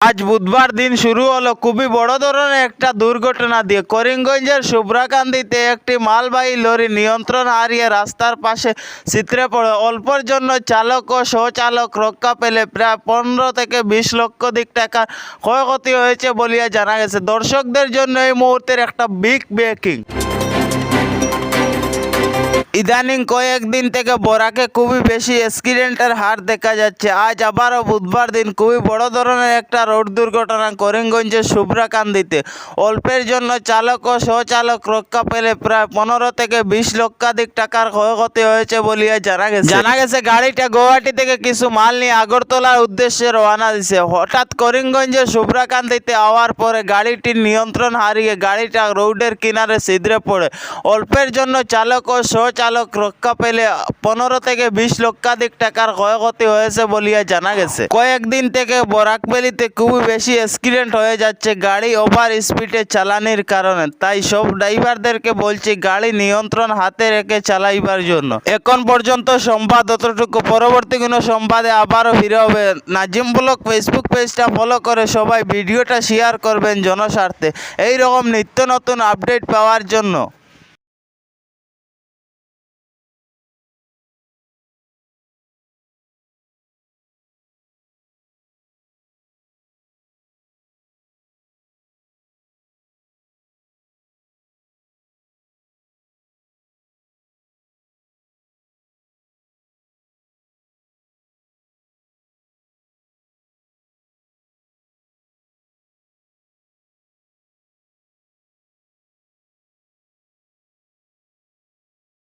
আজ বুধবার দিন শুরু হলো খুবই বড় ধরনের একটা দুর্ঘটনা দিয়ে। করিমগঞ্জের শুভ্রাকান্দিতে একটি মালবাহী লরি নিয়ন্ত্রণ হারিয়ে রাস্তার পাশে ছিটকে পড়ে। অল্পের জন্য চালক ও সহচালক রক্ষা পেলে প্রায় 15 থেকে 20 লক্ষাধিক টাকার ক্ষয়ক্ষতি হয়েছে বলে জানা গেছে। দর্শকদের জন্য এই মুহূর্তের একটা বিগ ব্রেকিং। ইদানিং কয়েকদিন থেকে বরাকে খুবই বেশি অ্যাক্সিডেন্টের হার দেখা যাচ্ছে। আজ আবারও বুধবার দিন খুবই বড় ধরনের একটা রোড দুর্ঘটনা করিমগঞ্জের শুভ্রাকান্দিতে। অল্পের জন্য চালক ও সহচালক রক্ষা পেলে প্রায় 15 থেকে 20 লক্ষাধিক টাকার ক্ষয়ক্ষতি হয়েছে বলে জানা গেছে গাড়িটা গুয়াহাটি থেকে কিছু মাল নিয়ে আগরতলার উদ্দেশ্যে রওনা দিছে। হঠাৎ করিমগঞ্জের শুভ্রাকান্দিতে আওয়ার পরে গাড়িটির নিয়ন্ত্রণ হারিয়ে গাড়িটা রোডের কিনারে ছিদ্রে পড়ে। অল্পের জন্য চালক ও সহচালক রক্ষা পেলে 15 থেকে 20 লক্ষাধিক টাকার ক্ষয়ক্ষতি হয়েছে বলে জানা গেছে। কয়েকদিন থেকে বরাকবেলিতে খুবই বেশি অ্যাক্সিডেন্ট হয়ে যাচ্ছে গাড়ি ওভার স্পিডে চালানির কারণে। তাই সব ড্রাইভারদেরকে বলছি গাড়ি নিয়ন্ত্রণ হাতে রেখে চালাইবার জন্য। এখন পর্যন্ত সংবাদ অতটুকু। পরবর্তী কোনো সংবাদে আবারও ফিরে হবে। নাজিম ব্লগ ফেসবুক পেজটা ফলো করে সবাই ভিডিওটা শেয়ার করবেন জনস্বার্থে, এইরকম নিত্য নতুন আপডেট পাওয়ার জন্য।